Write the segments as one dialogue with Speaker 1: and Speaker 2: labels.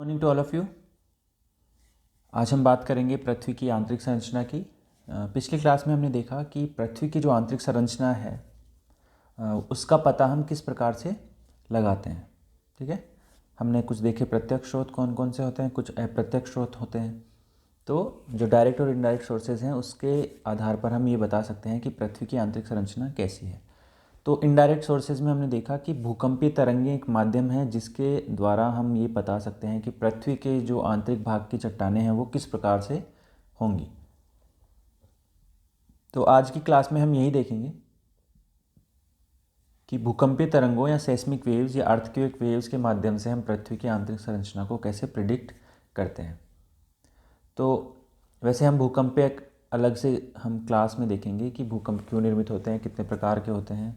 Speaker 1: Morning to all of you. आज हम बात करेंगे पृथ्वी की आंतरिक संरचना की। पिछली क्लास में हमने देखा कि पृथ्वी की जो आंतरिक संरचना है उसका पता हम किस प्रकार से लगाते हैं। ठीक है, हमने कुछ देखे प्रत्यक्ष स्रोत कौन कौन से होते हैं, कुछ अप्रत्यक्ष स्रोत होते हैं। तो जो डायरेक्ट और इनडायरेक्ट सोर्सेज हैं उसके आधार पर हम ये बता सकते हैं कि पृथ्वी की आंतरिक संरचना कैसी है। तो इनडायरेक्ट सोर्सेज में हमने देखा कि भूकंपीय तरंगें एक माध्यम है जिसके द्वारा हम ये बता सकते हैं कि पृथ्वी के जो आंतरिक भाग की चट्टानें हैं वो किस प्रकार से होंगी। तो आज की क्लास में हम यही देखेंगे कि भूकंपीय तरंगों या सेस्मिक वेव्स या अर्थक्वेक वेव्स के माध्यम से हम पृथ्वी की आंतरिक संरचना को कैसे प्रिडिक्ट करते हैं। तो वैसे हम भूकंपीय अलग से हम क्लास में देखेंगे कि भूकंप क्यों निर्मित होते हैं, कितने प्रकार के होते हैं,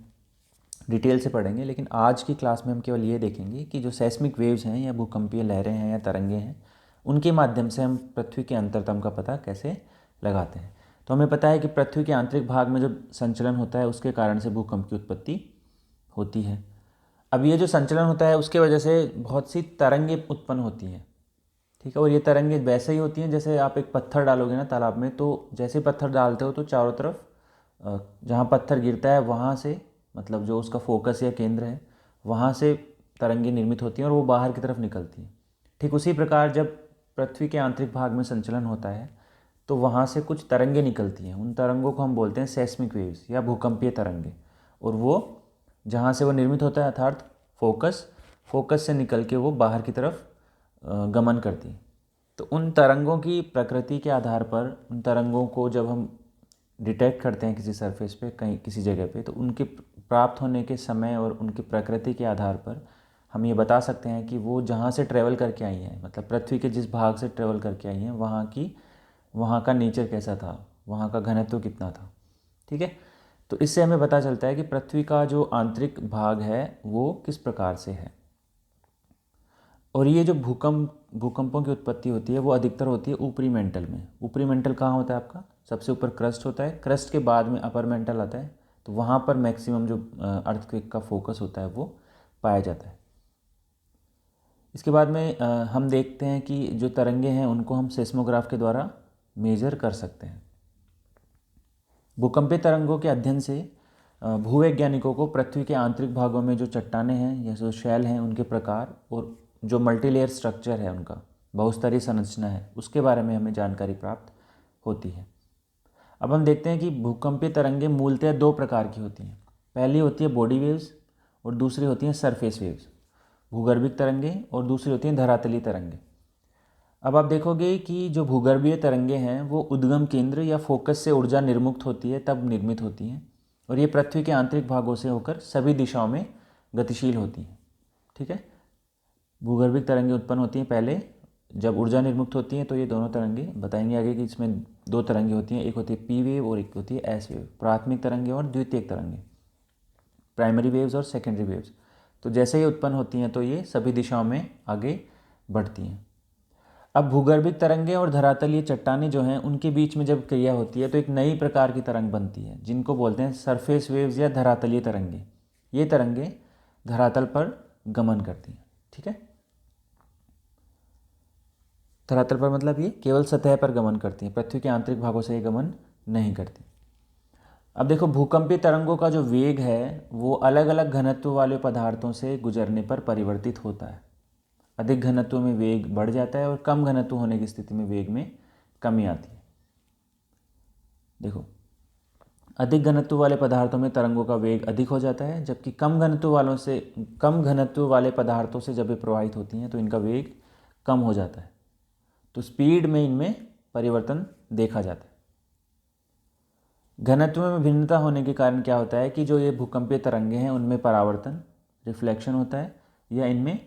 Speaker 1: डिटेल से पढ़ेंगे। लेकिन आज की क्लास में हम केवल ये देखेंगे कि जो सेस्मिक वेव्स हैं या भूकंपीय लहरें हैं या तरंगे हैं उनके माध्यम से हम पृथ्वी के अंतरतम का पता कैसे लगाते हैं। तो हमें पता है कि पृथ्वी के आंतरिक भाग में जब संचलन होता है उसके कारण से भूकंप की उत्पत्ति होती है। अब ये जो संचलन होता है उसके वजह से बहुत सी तरंगें उत्पन्न होती हैं। ठीक है, और ये तरंगें वैसे ही होती हैं जैसे आप एक पत्थर डालोगे ना तालाब में, तो जैसे पत्थर डालते हो तो चारों तरफ जहाँ पत्थर गिरता है वहाँ से, मतलब जो उसका फोकस या केंद्र है वहाँ से तरंगें निर्मित होती हैं और वो बाहर की तरफ निकलती हैं। ठीक उसी प्रकार जब पृथ्वी के आंतरिक भाग में संचलन होता है तो वहाँ से कुछ तरंगें निकलती हैं। उन तरंगों को हम बोलते हैं सेस्मिक वेव्स या भूकंपीय तरंगे। और वो जहाँ से वो निर्मित होता है अर्थात फोकस से निकल के वो बाहर की तरफ गमन करती हैं। तो उन तरंगों की प्रकृति के आधार पर उन तरंगों को जब हम डिटेक्ट करते हैं किसी सरफेस पे, कहीं किसी जगह पे, तो उनके प्राप्त होने के समय और उनकी प्रकृति के आधार पर हम ये बता सकते हैं कि वो जहाँ से ट्रैवल करके आई हैं, मतलब पृथ्वी के जिस भाग से ट्रैवल करके आई हैं वहाँ का नेचर कैसा था, वहाँ का घनत्व कितना था। ठीक है, तो इससे हमें पता चलता है कि पृथ्वी का जो आंतरिक भाग है वो किस प्रकार से है। और ये जो भूकंपों की उत्पत्ति होती है वो अधिकतर होती है ऊपरी मेंटल में। ऊपरी मेंटल कहाँ होता है आपका? सबसे ऊपर क्रस्ट होता है, क्रस्ट के बाद में अपर मेंटल आता है। तो वहाँ पर मैक्सिमम जो अर्थक्वेक का फोकस होता है वो पाया जाता है। इसके बाद में हम देखते हैं कि जो तरंगे हैं उनको हम सेस्मोग्राफ के द्वारा मेजर कर सकते हैं। भूकंपीय तरंगों के अध्ययन से भूवैज्ञानिकों को पृथ्वी के आंतरिक भागों में जो चट्टानें हैं या जो शैल हैं उनके प्रकार और जो मल्टीलेयर स्ट्रक्चर है, उनका बहुस्तरीय संरचना है, उसके बारे में हमें जानकारी प्राप्त होती है। अब हम देखते हैं कि भूकंपीय तरंगें मूलतः दो प्रकार की होती हैं। पहली होती है बॉडी वेव्स और दूसरी होती हैं सरफेस वेव्स, भूगर्भिक तरंगें, और दूसरी होती हैं धरातलीय तरंगें। अब आप देखोगे कि जो भूगर्भीय तरंगें हैं वो उद्गम केंद्र या फोकस से ऊर्जा निर्मुक्त होती है तब निर्मित होती हैं, और ये पृथ्वी के आंतरिक भागों से होकर सभी दिशाओं में गतिशील होती हैं। ठीक है, भूगर्भिक तरंगें उत्पन्न होती हैं पहले जब ऊर्जा निर्मुक्त होती हैं। तो ये दोनों तरंगें बताएंगे आगे कि इसमें दो तरंगें होती हैं, एक होती है पी वेव और एक होती है एस वेव, प्राथमिक तरंगें और द्वितीयक तरंगें, प्राइमरी वेव्स और सेकेंडरी वेव्स। तो जैसे ही उत्पन्न होती हैं तो ये सभी दिशाओं में आगे बढ़ती हैं। अब भूगर्भिक तरंगें और धरातलीय चट्टानें जो हैं उनके बीच में जब क्रिया होती है तो एक नई प्रकार की तरंग बनती है जिनको बोलते हैं सरफेस वेव्स या धरातलीय तरंगें। ये तरंगें धरातल पर गमन करती हैं। ठीक है, धरातल पर मतलब ये केवल सतह पर गमन करती हैं, पृथ्वी के आंतरिक भागों से ये गमन नहीं करती। अब देखो, भूकंपीय तरंगों का जो वेग है वो अलग अलग घनत्व वाले पदार्थों से गुजरने पर परिवर्तित होता है। अधिक घनत्व में वेग बढ़ जाता है और कम घनत्व होने की स्थिति में वेग में कमी आती है। देखो, अधिक घनत्व वाले पदार्थों में तरंगों का वेग अधिक हो जाता है, जबकि कम घनत्व वाले पदार्थों से जब ये प्रवाहित होती हैं तो इनका वेग कम हो जाता है। तो स्पीड में इनमें परिवर्तन देखा जाता है। घनत्व में भिन्नता होने के कारण क्या होता है कि जो ये भूकंपीय तरंगे हैं उनमें परावर्तन, रिफ्लेक्शन होता है या इनमें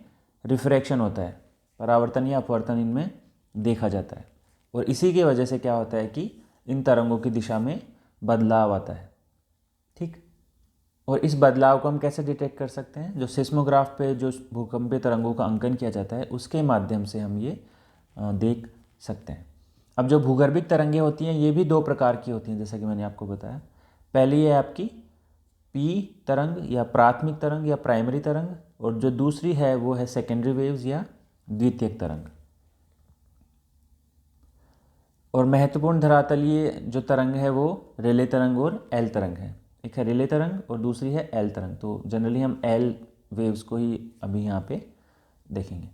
Speaker 1: रिफ्रैक्शन होता है, परावर्तन या अपवर्तन इनमें देखा जाता है। और इसी की वजह से क्या होता है कि इन तरंगों की दिशा में बदलाव आता है। ठीक, और इस बदलाव को हम कैसे डिटेक्ट कर सकते हैं? जो सिस्मोग्राफ पे जो भूकंपीय तरंगों का अंकन किया जाता है उसके माध्यम से हम ये देख सकते हैं। अब जो भूगर्भिक तरंगें होती हैं ये भी दो प्रकार की होती हैं, जैसा कि मैंने आपको बताया। पहली है आपकी पी तरंग या प्राथमिक तरंग या प्राइमरी तरंग, और जो दूसरी है वो है सेकेंडरी वेव्स या द्वितीयक तरंग। और महत्वपूर्ण धरातलीय जो तरंग है वो रेले तरंग और एल तरंग है। एक है रेले तरंग और दूसरी है एल तरंग। तो जनरली हम एल वेव्स को ही अभी यहाँ पे देखेंगे।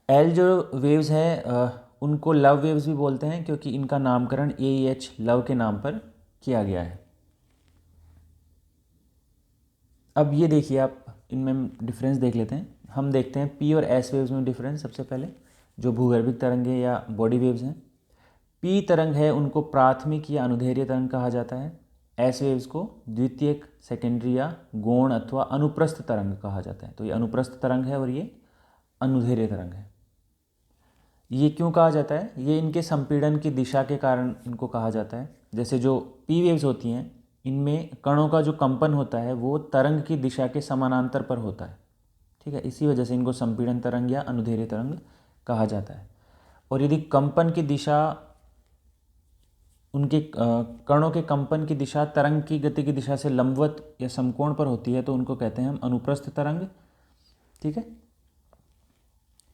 Speaker 1: एल जो वेव्स हैं उनको लव वेव्स भी बोलते हैं, क्योंकि इनका नामकरण AEH लव के नाम पर किया गया है। अब ये देखिए, आप इनमें डिफरेंस देख लेते हैं। हम देखते हैं पी और एस वेव्स में डिफरेंस। सबसे पहले जो भूगर्भिक तरंगें या बॉडी वेव्स हैं, पी तरंग है उनको प्राथमिक या अनुदैर्ध्य तरंग कहा जाता है। एस वेव्स को द्वितीयक, सेकेंडरी या गौण अथवा अनुप्रस्थ तरंग कहा जाता है। तो ये अनुप्रस्थ तरंग है और ये अनुदैर्ध्य तरंग है। ये क्यों कहा जाता है? ये इनके संपीड़न की दिशा के कारण इनको कहा जाता है। जैसे जो पी वेव्स होती हैं, इनमें कणों का जो कंपन होता है वो तरंग की दिशा के समानांतर पर होता है। ठीक है, इसी वजह से इनको संपीड़न तरंग या अनुदैर्ध्य तरंग कहा जाता है। और यदि कंपन की दिशा, उनके कणों के कंपन की दिशा तरंग की गति की दिशा से लंबवत या समकोण पर होती है, तो उनको कहते हैं हम अनुप्रस्थ तरंग। ठीक है,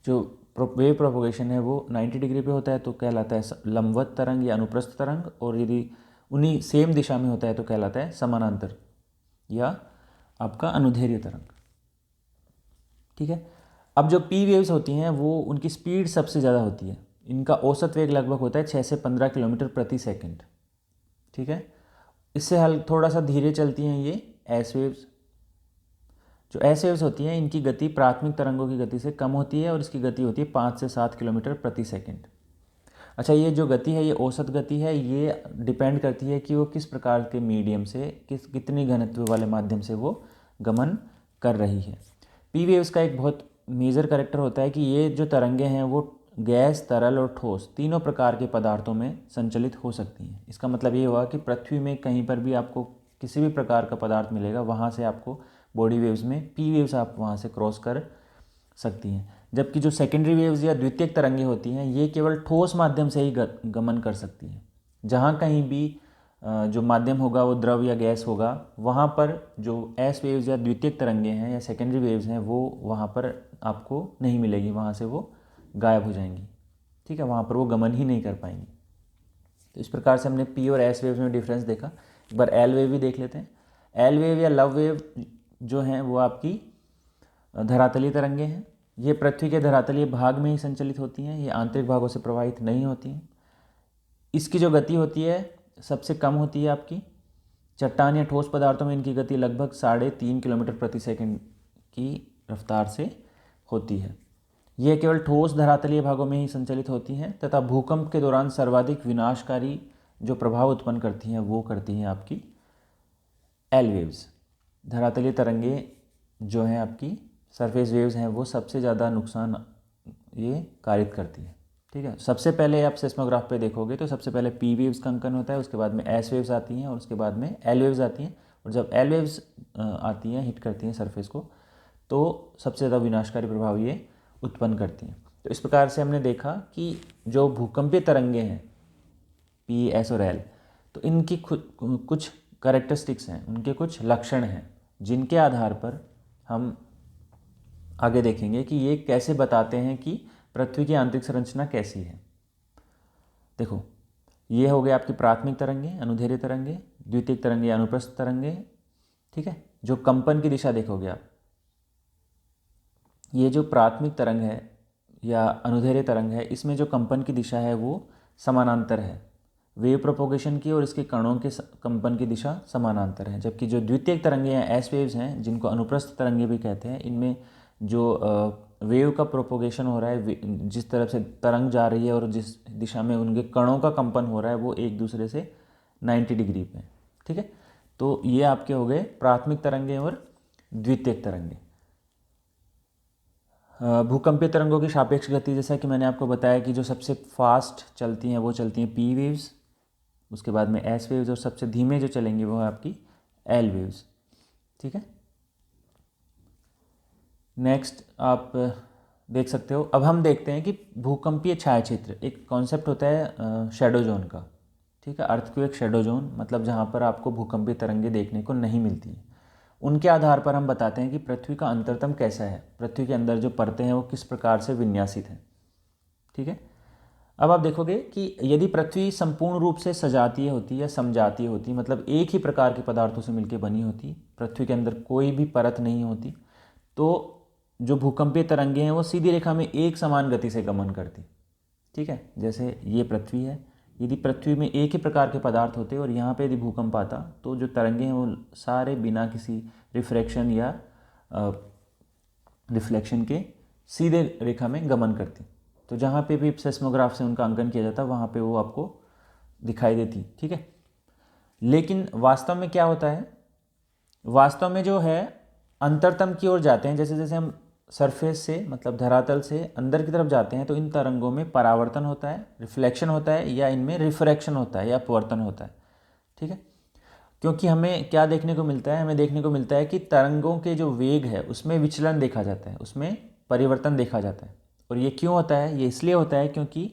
Speaker 1: जो वेव प्रोपोगेशन है वो 90 डिग्री पे होता है तो कहलाता है लंबवत तरंग या अनुप्रस्थ तरंग, और यदि उन्हीं सेम दिशा में होता है तो कहलाता है समानांतर या आपका अनुदैर्ध्य तरंग। ठीक है, अब जो पी वेव्स होती हैं वो उनकी स्पीड सबसे ज़्यादा होती है। इनका औसत वेग लगभग होता है 6 से 15 किलोमीटर प्रति सेकंड। ठीक है, इससे हल थोड़ा सा धीरे चलती हैं ये एस वेव्स। जो एस वेव्स होती हैं इनकी गति प्राथमिक तरंगों की गति से कम होती है और इसकी गति होती है 5 से 7 किलोमीटर प्रति सेकंड। अच्छा, ये जो गति है ये औसत गति है। ये डिपेंड करती है कि वो किस प्रकार के मीडियम से, कितनी घनत्व वाले माध्यम से वो गमन कर रही है। पी वेव्स का एक बहुत मेजर कैरेक्टर होता है कि ये जो तरंगे हैं वो गैस, तरल और ठोस तीनों प्रकार के पदार्थों में संचलित हो सकती हैं। इसका मतलब ये हुआ कि पृथ्वी में कहीं पर भी आपको किसी भी प्रकार का पदार्थ मिलेगा, वहाँ से आपको बॉडी वेव्स में पी वेव्स आप वहाँ से क्रॉस कर सकती हैं। जबकि जो सेकेंडरी वेव्स या द्वितीयक तरंगें होती हैं ये केवल ठोस माध्यम से ही गमन कर सकती हैं। जहाँ कहीं भी जो माध्यम होगा वो द्रव या गैस होगा, वहाँ पर जो एस वेव्स या द्वितीयक तरंगें हैं या सेकेंडरी वेव्स हैं वो वहाँ पर आपको नहीं मिलेगी, वहाँ से वो गायब हो जाएंगी। ठीक है, वहाँ पर वो गमन ही नहीं कर पाएंगी। तो इस प्रकार से हमने पी और एस वेव्स में डिफरेंस देखा। एक बार एल वेव भी देख लेते हैं। एल वेव या लव वेव जो हैं वो आपकी धरातलीय तरंगें हैं। ये पृथ्वी के धरातलीय भाग में ही संचलित होती हैं, ये आंतरिक भागों से प्रवाहित नहीं होती हैं। इसकी जो गति होती है सबसे कम होती है आपकी चट्टान या ठोस पदार्थों में। इनकी गति लगभग 3.5 किलोमीटर प्रति सेकंड की रफ्तार से होती है। ये केवल ठोस धरातलीय भागों में ही संचलित होती हैं तथा भूकंप के दौरान सर्वाधिक विनाशकारी जो प्रभाव उत्पन्न करती हैं वो करती हैं आपकी एल वेव्स। धरातलीय तरंगे जो हैं आपकी सरफेस वेव्स हैं वो सबसे ज़्यादा नुकसान ये कारित करती है। ठीक है, सबसे पहले आप सेस्मोग्राफ पे देखोगे तो सबसे पहले पी वेव्स का अंकन होता है, उसके बाद में एस वेव्स आती हैं और उसके बाद में एल वेव्स आती हैं। और जब एल वेव्स आती हैं, हिट करती हैं सरफेस को, तो सबसे ज़्यादा विनाशकारी प्रभाव ये उत्पन्न करती हैं। तो इस प्रकार से हमने देखा कि जो भूकंपीय तरंगे हैं पी, एस और एल, तो इनकी कुछ कैरेक्टरिस्टिक्स हैं, उनके कुछ लक्षण हैं जिनके आधार पर हम आगे देखेंगे कि ये कैसे बताते हैं कि पृथ्वी की आंतरिक संरचना कैसी है। देखो, ये हो गए आपकी प्राथमिक तरंगे, अनुदैर्ध्य तरंगे, द्वितीयक तरंगे, अनुप्रस्थ तरंगे। ठीक है, जो कंपन की दिशा देखोगे आप, ये जो प्राथमिक तरंग है या अनुदैर्ध्य तरंग है, इसमें जो कंपन की दिशा है वो समानांतर है वेव प्रोपोगेशन की, और इसके कणों के कंपन की दिशा समानांतर है। जबकि जो द्वितीयक तरंगे या एस वेव्स हैं, जिनको अनुप्रस्थ तरंगे भी कहते हैं, इनमें जो वेव का प्रोपोगेशन हो रहा है, जिस तरफ से तरंग जा रही है और जिस दिशा में उनके कणों का कंपन हो रहा है वो एक दूसरे से 90 डिग्री पे। ठीक है, तो ये आपके हो गए प्राथमिक तरंगे और द्वितीयक तरंगे। भूकंपीय तरंगों की सापेक्ष गति, जैसा कि मैंने आपको बताया कि जो सबसे फास्ट चलती हैं वो चलती हैं पी वेव्स, उसके बाद में एस वेव्स, और सबसे धीमे जो चलेंगे वो है आपकी एल वेव्स। ठीक है, नेक्स्ट आप देख सकते हो। अब हम देखते हैं कि भूकंपीय छाया क्षेत्र, एक कॉन्सेप्ट होता है शैडो जोन का। ठीक है, अर्थक्वेक शैडो जोन, मतलब जहाँ पर आपको भूकंपीय तरंगे देखने को नहीं मिलती हैं। उनके आधार पर हम बताते हैं कि पृथ्वी का अंतरतम कैसा है, पृथ्वी के अंदर जो परतें हैं वो किस प्रकार से विन्यासित हैं। ठीक है। अब आप देखोगे कि यदि पृथ्वी संपूर्ण रूप से सजातीय होती या समजातीय होती, मतलब एक ही प्रकार के पदार्थों से मिलकर बनी होती, पृथ्वी के अंदर कोई भी परत नहीं होती, तो जो भूकंपीय तरंगें हैं वो सीधी रेखा में एक समान गति से गमन करती। ठीक है। जैसे ये पृथ्वी है, यदि पृथ्वी में एक ही प्रकार के पदार्थ होते और यहाँ पे यदि भूकंप आता तो जो तरंगे हैं वो सारे बिना किसी रिफ्रैक्शन या रिफ्लेक्शन के सीधे रेखा में गमन करती। तो जहाँ पे भी सेस्मोग्राफ से उनका अंकन किया जाता वहाँ पे वो आपको दिखाई देती। ठीक है। लेकिन वास्तव में क्या होता है, वास्तव में जो है अंतरतम की ओर जाते हैं, जैसे जैसे हम सरफेस से मतलब धरातल से अंदर की तरफ जाते हैं तो इन तरंगों में परावर्तन होता है, रिफ्लेक्शन होता है, या इनमें रिफ्रैक्शन होता है या अपवर्तन होता है। ठीक है। क्योंकि हमें क्या देखने को मिलता है, हमें देखने को मिलता है कि तरंगों के जो वेग है उसमें विचलन देखा जाता है, उसमें परिवर्तन देखा जाता है। और ये क्यों होता है, ये इसलिए होता है क्योंकि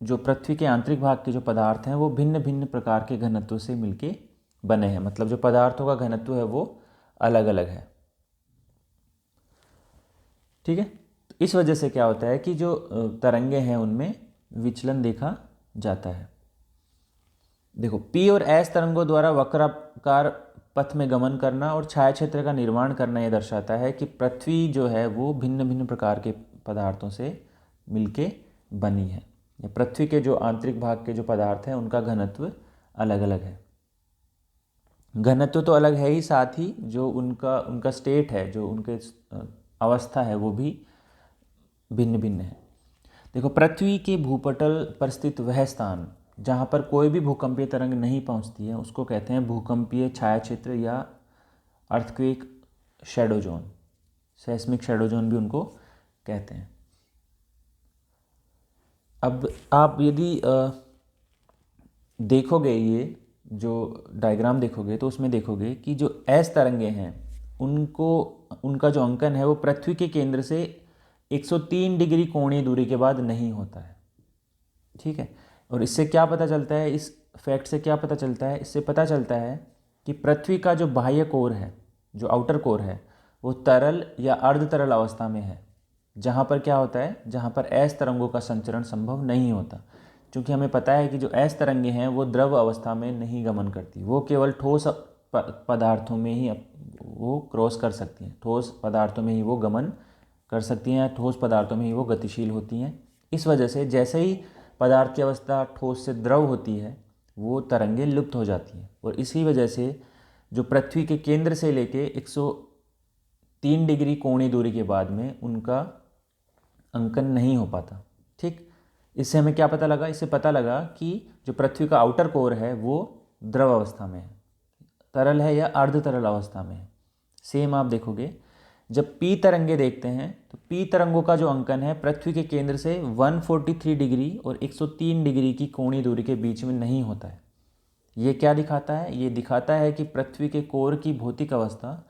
Speaker 1: जो पृथ्वी के आंतरिक भाग के जो पदार्थ हैं वो भिन्न भिन्न प्रकार के घनत्व से मिलके बने हैं, मतलब जो पदार्थों का घनत्व है वो अलग अलग है। ठीक है। तो इस वजह से क्या होता है कि जो तरंगे हैं उनमें विचलन देखा जाता है। देखो, पी और एस तरंगों द्वारा वक्राकार पथ में गमन करना और छाया क्षेत्र का निर्माण करना यह दर्शाता है कि पृथ्वी जो है वो भिन्न भिन्न प्रकार के पदार्थों से मिलके बनी है, या पृथ्वी के जो आंतरिक भाग के जो पदार्थ हैं उनका घनत्व अलग अलग है। घनत्व तो अलग है ही, साथ ही जो उनका स्टेट है, जो उनके अवस्था है वो भी भिन्न भिन्न है। देखो, पृथ्वी के भूपटल पर स्थित वह स्थान जहाँ पर कोई भी भूकंपीय तरंग नहीं पहुँचती है उसको कहते हैं भूकंपीय छाया क्षेत्र या earthquake shadow zone, seismic shadow zone भी उनको कहते हैं। अब आप यदि देखोगे ये जो डायग्राम देखोगे तो उसमें देखोगे कि जो एस तरंगे हैं उनका जो अंकन है वो पृथ्वी के केंद्र से 103 डिग्री कोणीय दूरी के बाद नहीं होता है। ठीक है। और इससे क्या पता चलता है, इस फैक्ट से क्या पता चलता है, इससे पता चलता है कि पृथ्वी का जो बाह्य कोर है, जो आउटर कोर है, वो तरल या अर्ध तरल अवस्था में है, जहाँ पर क्या होता है, जहाँ पर एस तरंगों का संचरण संभव नहीं होता। क्योंकि हमें पता है कि जो एस तरंगे हैं वो द्रव अवस्था में नहीं गमन करती, वो केवल ठोस पदार्थों में ही वो क्रॉस कर सकती हैं, ठोस पदार्थों में ही वो गमन कर सकती हैं, ठोस पदार्थों में ही वो गतिशील होती हैं। इस वजह से जैसे ही पदार्थ की अवस्था ठोस से द्रव होती है वो तरंगे लुप्त हो जाती हैं, और इसी वजह से जो पृथ्वी के केंद्र से लेके 103 डिग्री कोणीय दूरी के बाद में उनका अंकन नहीं हो पाता। ठीक। इससे हमें क्या पता लगा, इससे पता लगा कि जो पृथ्वी का आउटर कोर है वो द्रव अवस्था में है, तरल है या अर्ध तरल अवस्था में है। सेम आप देखोगे जब पी तरंगे देखते हैं तो पी तरंगों का जो अंकन है पृथ्वी के केंद्र से 143 डिग्री और 103 डिग्री की कोणीय दूरी के बीच में नहीं होता है। ये क्या दिखाता है, ये दिखाता है कि पृथ्वी के कोर की भौतिक अवस्था,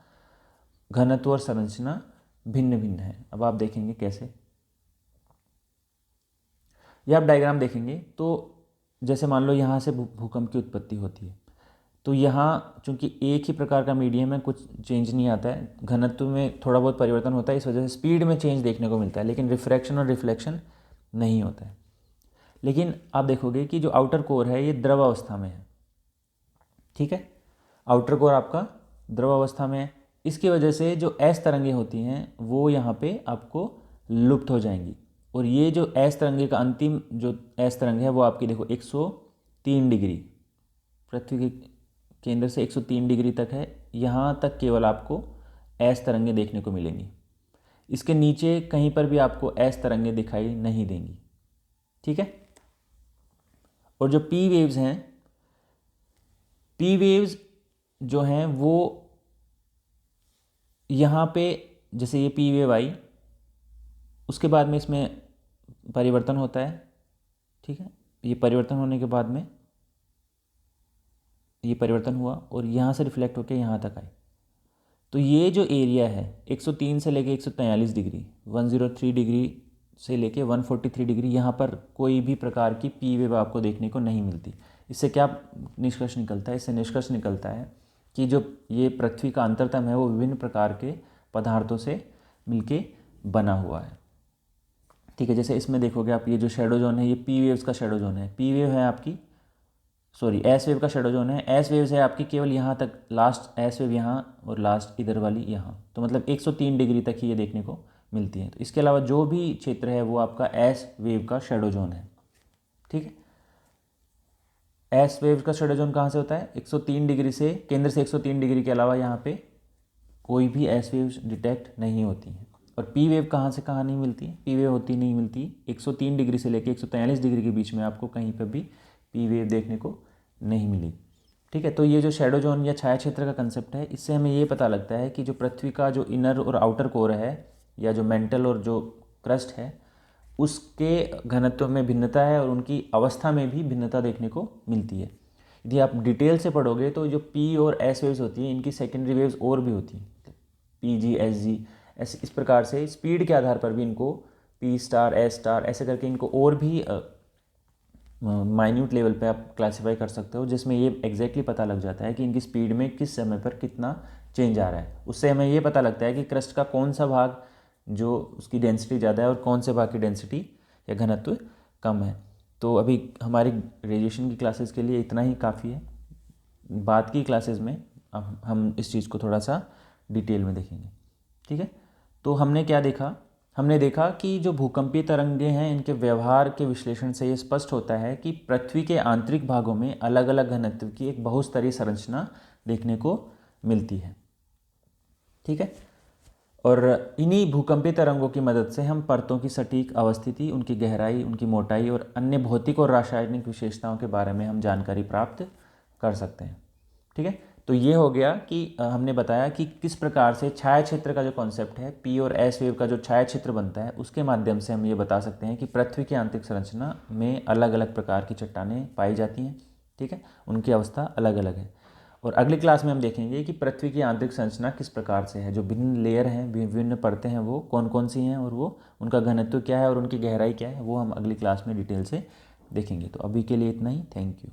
Speaker 1: घनत्व और संरचना भिन्न भिन्न है। अब आप देखेंगे कैसे, यह आप डायग्राम देखेंगे तो जैसे मान लो यहाँ से भूकंप की उत्पत्ति होती है, तो यहाँ चूंकि एक ही प्रकार का मीडियम है, कुछ चेंज नहीं आता है, घनत्व में थोड़ा बहुत परिवर्तन होता है, इस वजह से स्पीड में चेंज देखने को मिलता है, लेकिन रिफ्रैक्शन और रिफ्लेक्शन नहीं होता है। लेकिन आप देखोगे कि जो आउटर कोर है ये द्रव अवस्था में है। ठीक है। आउटर कोर आपका द्रव अवस्था में है, इसकी वजह से जो एस तरंगे होती हैं वो यहाँ पे आपको लुप्त हो जाएंगी। और ये जो एस तरंगे का अंतिम जो एस तरंग है वो आपकी देखो 103 डिग्री, पृथ्वी के केंद्र से 103 डिग्री तक है, यहाँ तक केवल आपको एस तरंगे देखने को मिलेंगी। इसके नीचे कहीं पर भी आपको एस तरंगे दिखाई नहीं देंगी। ठीक है। और जो पी वेव्स हैं, पी वेव्स जो हैं वो यहाँ पे जैसे ये पी वेव आई, उसके बाद में इसमें परिवर्तन होता है। ठीक है। ये परिवर्तन होने के बाद में ये परिवर्तन हुआ और यहाँ से रिफ्लेक्ट होकर यहाँ तक आई। तो ये जो एरिया है 103 से लेके 143 डिग्री, 103 डिग्री से लेके 143 डिग्री, यहाँ पर कोई भी प्रकार की पी वेव आपको देखने को नहीं मिलती। इससे क्या निष्कर्ष निकलता है, इससे निष्कर्ष निकलता है कि जो ये पृथ्वी का अंतरतम है वो विभिन्न प्रकार के पदार्थों से मिलके बना हुआ है। ठीक है, जैसे इसमें देखोगे आप, ये जो शेडो जोन है ये पी वेव्स का शेडो जोन है। पी वेव है आपकी, सॉरी एस वेव का शेडो जोन है। एस वेव्स है आपकी केवल यहाँ तक, लास्ट एस वेव यहाँ और लास्ट इधर वाली यहाँ, तो मतलब 103 डिग्री तक ही ये देखने को मिलती है। तो इसके अलावा जो भी क्षेत्र है वो आपका एस वेव का शेडो जोन है। ठीक है, एस वेव का शेडो जोन कहाँ से होता है? 103 डिग्री से, केंद्र से 103 डिग्री के अलावा यहाँ पे कोई भी एस वेव्स डिटेक्ट नहीं होती हैं। और पी वेव कहाँ से कहाँ नहीं मिलती है? पी वेव होती नहीं मिलती 103 डिग्री से लेकर 143 डिग्री के बीच में आपको कहीं पर भी पी वेव देखने को नहीं मिली। ठीक है, तो ये जो शेडो जोन या छाया क्षेत्र का कंसेप्ट है, इससे हमें ये पता लगता है कि जो पृथ्वी का जो इनर और आउटर कोर है, या जो मेंटल और जो क्रस्ट है, उसके घनत्व में भिन्नता है और उनकी अवस्था में भी भिन्नता देखने को मिलती है। यदि आप डिटेल से पढ़ोगे तो जो पी और एस वेव्स होती हैं, इनकी सेकेंडरी वेव्स और भी होती हैं, पी जी, एस जी, ऐसे इस प्रकार से स्पीड के आधार पर भी इनको पी स्टार, एस स्टार ऐसे करके इनको और भी माइन्यूट लेवल पे आप क्लासीफाई कर सकते हो, जिसमें ये एग्जैक्टली पता लग जाता है कि इनकी स्पीड में किस समय पर कितना चेंज आ रहा है। उससे हमें ये पता लगता है कि क्रस्ट का कौन सा भाग जो उसकी डेंसिटी ज़्यादा है और कौन से भाग की डेंसिटी या घनत्व कम है। तो अभी हमारी ग्रेजुएशन की क्लासेस के लिए इतना ही काफ़ी है। बाद की क्लासेस में हम इस चीज़ को थोड़ा सा डिटेल में देखेंगे। ठीक है, तो हमने क्या देखा? हमने देखा कि जो भूकंपीय तरंगे हैं, इनके व्यवहार के विश्लेषण से ये स्पष्ट होता है कि पृथ्वी के आंतरिक भागों में अलग अलग घनत्व की एक बहुस्तरीय संरचना देखने को मिलती है। ठीक है, और इन्हीं भूकंपीय तरंगों की मदद से हम परतों की सटीक अवस्थिति, उनकी गहराई, उनकी मोटाई और अन्य भौतिक और रासायनिक विशेषताओं के बारे में हम जानकारी प्राप्त कर सकते हैं। ठीक है, तो ये हो गया कि हमने बताया कि किस प्रकार से छाया क्षेत्र का जो कॉन्सेप्ट है, पी और एस वेव का जो छाया क्षेत्र बनता है, उसके माध्यम से हम ये बता सकते हैं कि पृथ्वी की आंतरिक संरचना में अलग अलग प्रकार की चट्टानें पाई जाती हैं। ठीक है, उनकी अवस्था अलग अलग है। और अगली क्लास में हम देखेंगे कि पृथ्वी की आंतरिक संरचना किस प्रकार से है, जो भिन्न लेयर हैं, विभिन्न परतें हैं, वो कौन कौन सी हैं और वो उनका घनत्व क्या है और उनकी गहराई क्या है, वो हम अगली क्लास में डिटेल से देखेंगे। तो अभी के लिए इतना ही। Thank you.